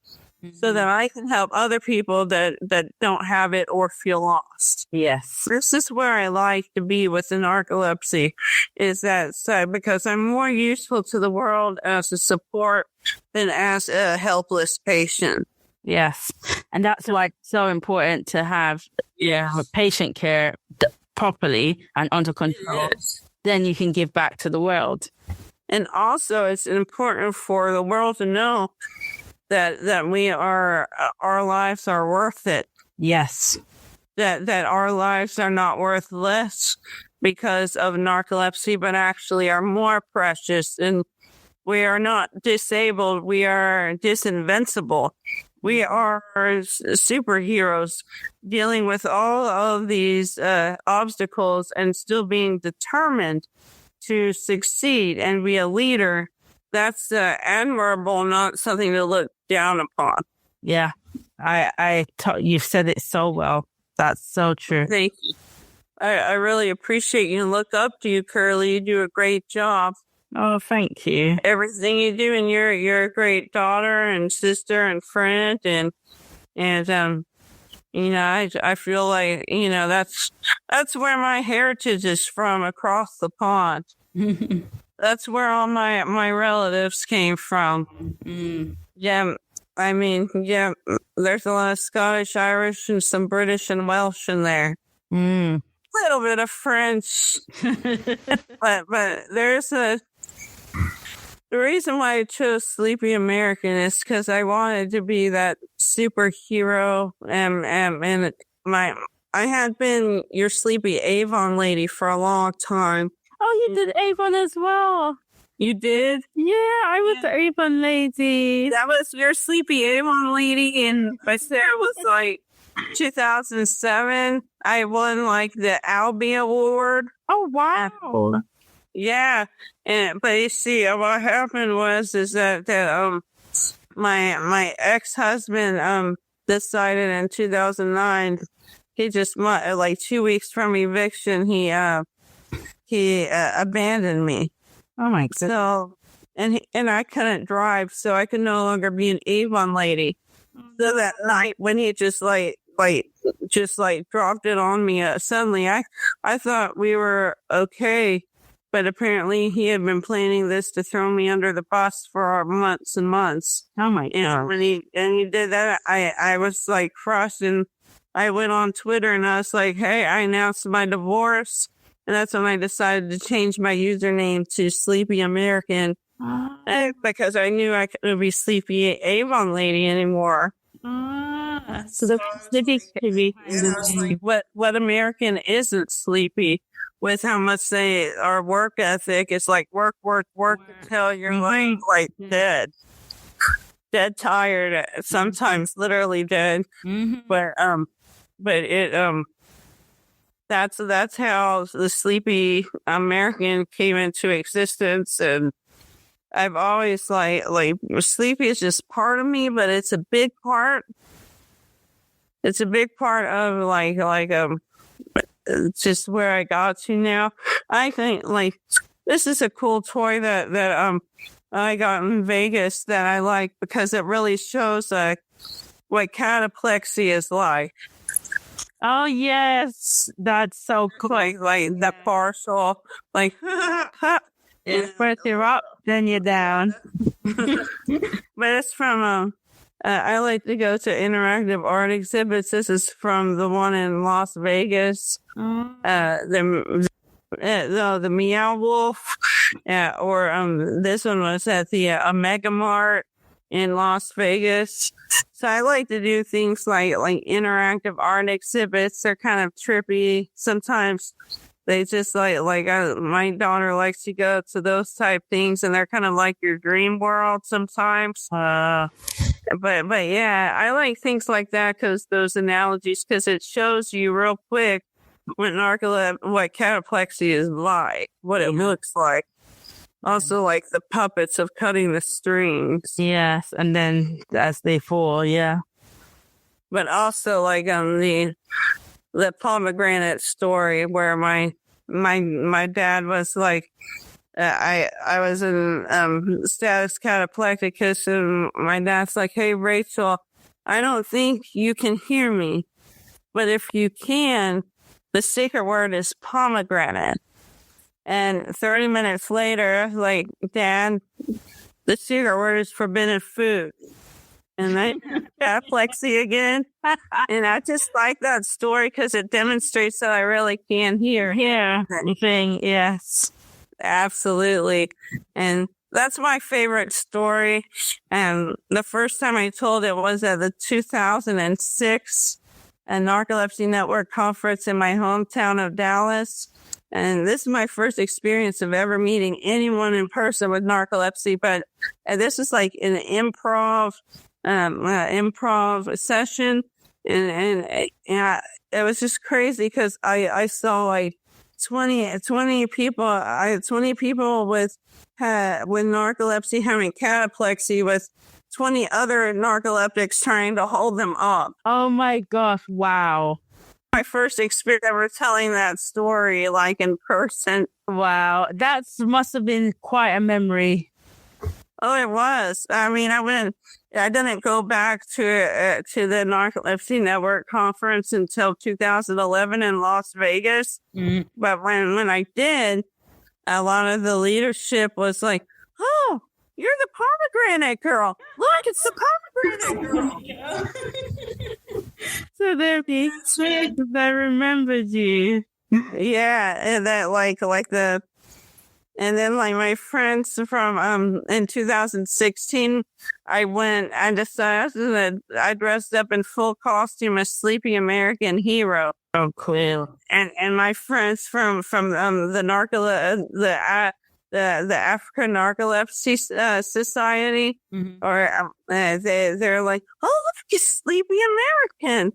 so that I can help other people that don't have it or feel lost. Yes. This is where I like to be with the narcolepsy, is that because I'm more useful to the world as a support than as a helpless patient. Yes. And that's why it's so important to have patient care properly and under control. Yes. Then you can give back to the world. And also, it's important for the world to know that our lives are worth it. Yes. That our lives are not worth less because of narcolepsy, but actually are more precious. And we are not disabled. We are disinvincible. We are superheroes dealing with all of these obstacles and still being determined to succeed and be a leader. That's admirable, not something to look down upon. Yeah. You've said it so well. That's so true. Thank you. I really appreciate you and look up to you, Curly. You do a great job. Oh, thank you. Everything you do, and you're a great daughter and sister and friend, and I feel like that's where my heritage is from, across the pond. That's where all my relatives came from. Yeah, there's a lot of Scottish, Irish, and some British and Welsh in there. Little bit of French, but the reason why I chose Sleepy American is because I wanted to be that superhero, and I had been your Sleepy Avon lady for a long time. Oh, you did Avon as well. You did? Yeah, I was the Avon lady. That was your Sleepy Avon lady, and I said it was like 2007. I won like the Albie Award. Oh, wow. Yeah, but you see, what happened was that my ex-husband decided in 2009, he just like 2 weeks from eviction, he abandoned me. Oh my God. So and I couldn't drive, so I could no longer be an Avon lady. So that night when he just dropped it on me suddenly, I thought we were okay. But apparently he had been planning this to throw me under the bus for months and months. Oh my God. When he did that, I was like crushed, and I went on Twitter and I was like, hey, I announced my divorce. And that's when I decided to change my username to Sleepy American because I knew I couldn't be Sleepy Avon lady anymore. So the Sleepy, what American isn't sleepy? With how much they our work ethic, it's like work until you're like dead, tired, sometimes literally dead. But it that's how the Sleepy American came into existence, and I've always like sleepy is just part of me, but it's a big part. It's a big part of just where I got to now. I think this is a cool toy that I got in Vegas that I like because it really shows what cataplexy is like. Oh yes, that's so cool. Like that partial, first you're up, then you're down. But it's from I like to go to interactive art exhibits. This is from the one in Las Vegas. The Meow Wolf, or this one was at the Mega Mart in Las Vegas. So I like to do things like interactive art exhibits. They're kind of trippy. Sometimes they just my daughter likes to go to those type things, and they're kind of like your dream world sometimes. But yeah, I like things like that because those analogies, because it shows you real quick what cataplexy is like, what it looks like. Also, like the puppets of cutting the strings. Yes, and then as they fall, yeah. But also, the pomegranate story where my dad was like, I was in status cataplecticus, and my dad's like, hey, Rachel, I don't think you can hear me, but if you can, the secret word is pomegranate. And 30 minutes later, Dad, the secret word is forbidden food. And I cataplexy again. And I just like that story because it demonstrates that I really can hear. Yeah, anything, yes. Absolutely. And that's my favorite story. And the first time I told it was at the 2006 Narcolepsy Network conference in my hometown of Dallas. And this is my first experience of ever meeting anyone in person with narcolepsy. But this is like an improv session. And it was just crazy because I saw like 20 people with narcolepsy having cataplexy with 20 other narcoleptics trying to hold them up. Oh my gosh. Wow. My first experience ever telling that story, like in person. Wow. That must have been quite a memory. Oh, it was. I mean, I didn't go back to the Narcolepsy Network conference until 2011 in Las Vegas. Mm. But when I did, a lot of the leadership was like, "Oh, you're the pomegranate girl. Look, it's the pomegranate girl." So they're being sweet because I remembered you. Yeah, and that and then like my friends from in 2016, I dressed up in full costume as Sleepy American Hero. Oh, cool. And my friends from the African Narcolepsy Society, Mm-hmm. or they're like, "Oh, look, you Sleepy American."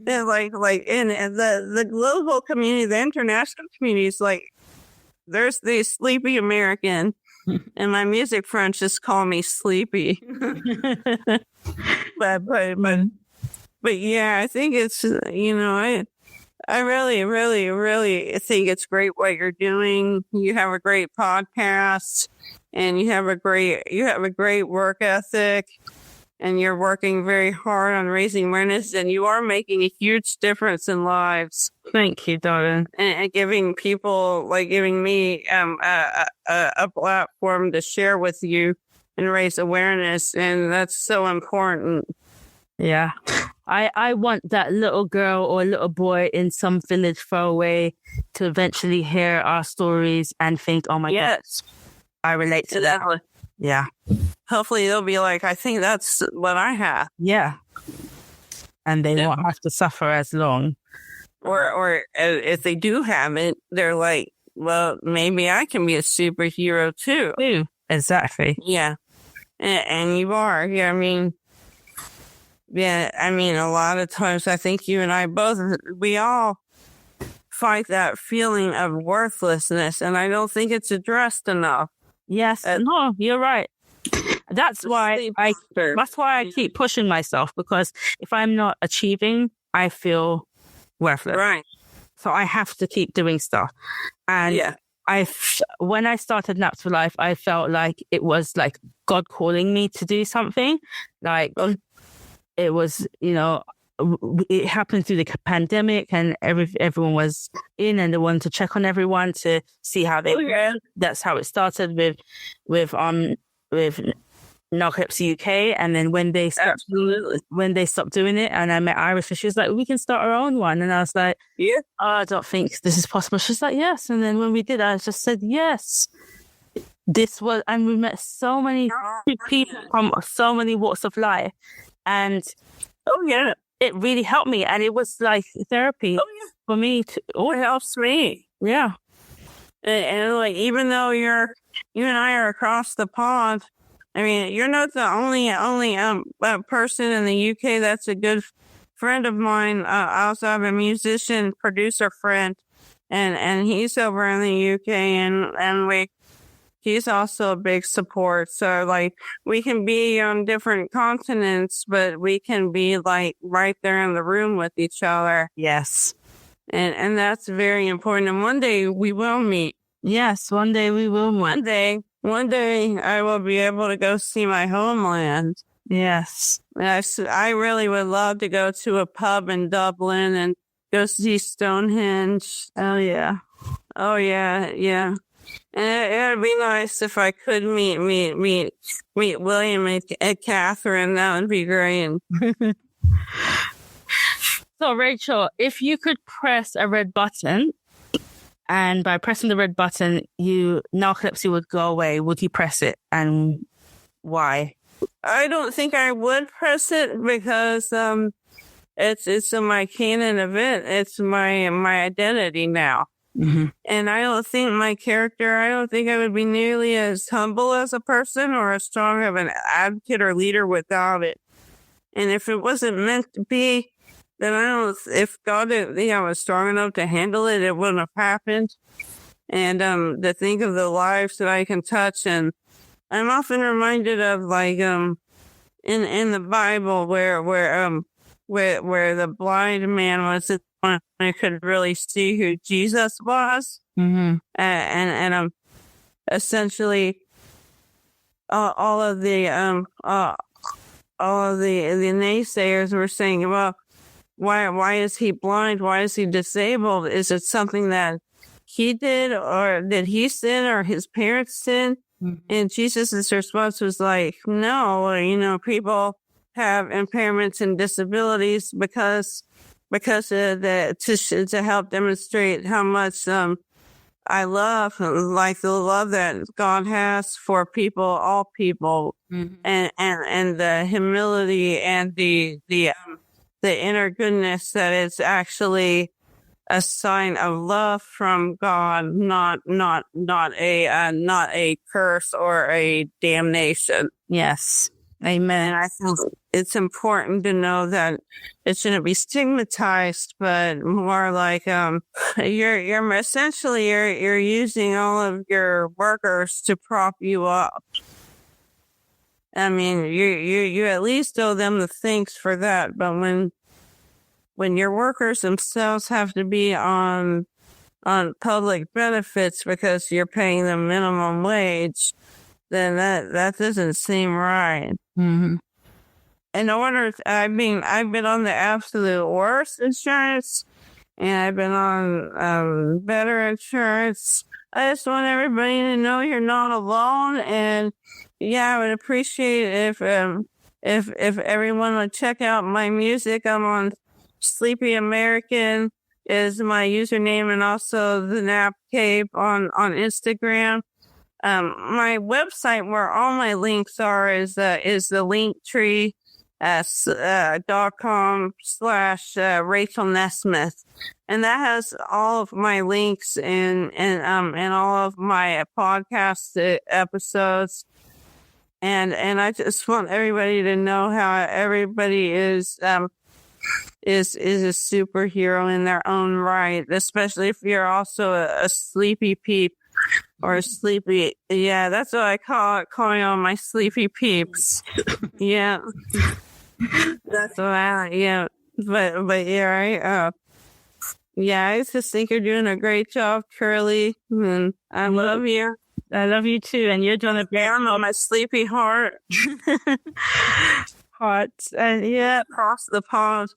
They're like in the global community, the international community is like, there's the Sleepy American, and my music friends just call me Sleepy. but yeah, I think it's, I really, really, really think it's great what you're doing. You have a great podcast, and you have a great work ethic, and you're working very hard on raising awareness, and you are making a huge difference in lives. Thank you, darling. And giving people, like giving me a platform to share with you and raise awareness, and that's so important. Yeah. I want that little girl or little boy in some village far away to eventually hear our stories and think, "Oh my God, I relate to that." Yeah. Hopefully they'll be like, "I think that's what I have." Yeah. And they won't have to suffer as long. Or if they do have it, they're like, "Well, maybe I can be a superhero too." Exactly. Yeah. And you are. Yeah, I mean, a lot of times I think you and I both, we all fight that feeling of worthlessness, and I don't think it's addressed enough. Yes. No, you're right. That's why I keep pushing myself, because if I'm not achieving, I feel worthless. Right. So I have to keep doing stuff. And when I started Naps for Life, I felt like it was like God calling me to do something. Like it was, it happened through the pandemic, and everyone was in, and they wanted to check on everyone to see how they were. That's how it started with Narcolepsy UK, and then when they stopped doing it, and I met Iris, and she was like, "We can start our own one," and I was like, "Yeah, I don't think this is possible." She's like, "Yes," and then when we did, I just said yes. And we met so many people from so many walks of life, and it really helped me, and it was like therapy for me. It helps me. Yeah, and like, even though you and I are across the pond, I mean, you're not the only person in the UK that's a good friend of mine. I also have a musician producer friend, and he's over in the UK, and he's also a big support. So like, we can be on different continents, but we can be like right there in the room with each other. Yes. And that's very important. And one day we will meet. Yes, one day we will meet. One day I will be able to go see my homeland. Yes. I really would love to go to a pub in Dublin and go see Stonehenge. Oh, yeah. Oh, yeah, yeah. And it'd be nice if I could meet William and Catherine. That would be great. So, Rachel, if you could press a red button and by pressing the red button, narcolepsy would go away, would you press it, and why? I don't think I would press it because it's my canon event. It's my identity now. Mm-hmm. And I don't think I would be nearly as humble as a person or as strong of an advocate or leader without it. And if it wasn't meant to be, then if God didn't think I was strong enough to handle it, it wouldn't have happened. And to think of the lives that I can touch, and I'm often reminded of in the Bible where the blind man was the one who could really see who Jesus was, mm-hmm. and essentially all of the naysayers were saying, well, why is he blind? Why is he disabled? Is it something that he did, or did he sin, or his parents sin? Mm-hmm. And Jesus' response was like, no, people have impairments and disabilities because to help demonstrate how much I love, like the love that God has for people, all people, mm-hmm. and the humility and the inner goodness that is actually a sign of love from God, not a curse or a damnation. Yes. Amen. And I think it's important to know that it shouldn't be stigmatized, but more like you're essentially using all of your workers to prop you up. I mean, you at least owe them the thanks for that. But when your workers themselves have to be on public benefits because you're paying them minimum wage, then that doesn't seem right. Mm-hmm. I've been on the absolute worst insurance, and I've been on better insurance. I just want everybody to know you're not alone, and I would appreciate if everyone would check out my music. I'm on Sleepy American is my username, and also the Nap Cape on Instagram. My website where all my links are is the linktree .com/Rachel Nesmith, and that has all of my links and all of my podcast episodes. And I just want everybody to know how everybody is a superhero in their own right, especially if you're also a sleepy peep. Or sleepy, that's what I call it, calling on my sleepy peeps. That's what I just think you're doing a great job, Curly, and I love you. I love you too, and you're doing a great job on my sleepy heart. And across the pond,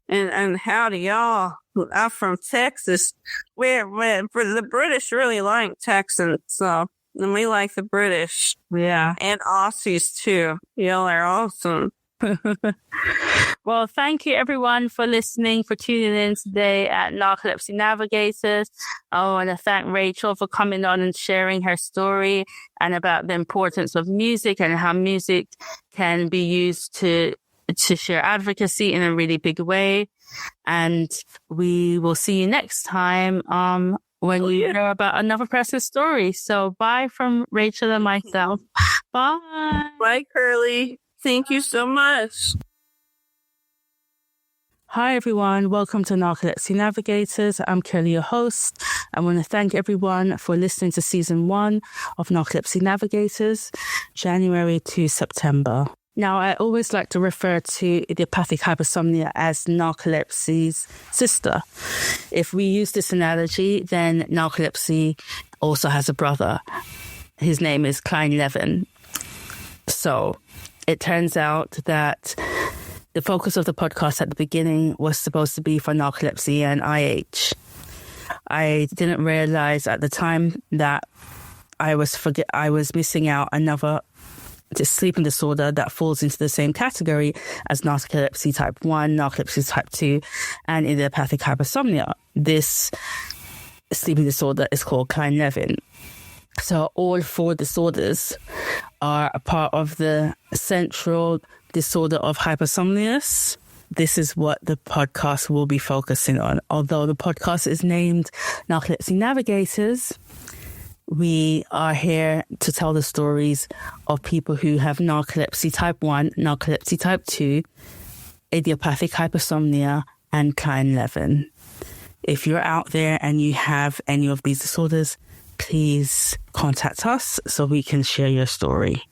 and howdy y'all. I'm from Texas. Where the British really like Texans, so and we like the British. Yeah. And Aussies too. Y'all are awesome. Well, thank you everyone for listening, for tuning in today at Narcolepsy Navigators. I want to thank Rachel for coming on and sharing her story and about the importance of music and how music can be used to share advocacy in a really big way. And we will see you next time when you hear about another person's story. So bye from Rachel and myself. Bye. Bye, Curly. Thank you so much. Hi, everyone. Welcome to Narcolepsy Navigators. I'm Curly, your host. I want to thank everyone for listening to Season 1 of Narcolepsy Navigators, January to September. Now, I always like to refer to idiopathic hypersomnia as narcolepsy's sister. If we use this analogy, then narcolepsy also has a brother. His name is Klein-Levin. So it turns out that the focus of the podcast at the beginning was supposed to be for narcolepsy and IH. I didn't realize at the time that I was missing out another sleeping disorder that falls into the same category as narcolepsy type 1, narcolepsy type 2, and idiopathic hypersomnia. This sleeping disorder is called Klein-Levin. So all 4 disorders are a part of the central disorder of hypersomnias. This is what the podcast will be focusing on. Although the podcast is named Narcolepsy Navigators, we are here to tell the stories of people who have narcolepsy type 1, narcolepsy type 2, idiopathic hypersomnia, and Klein-Levin. If you're out there and you have any of these disorders, please contact us so we can share your story.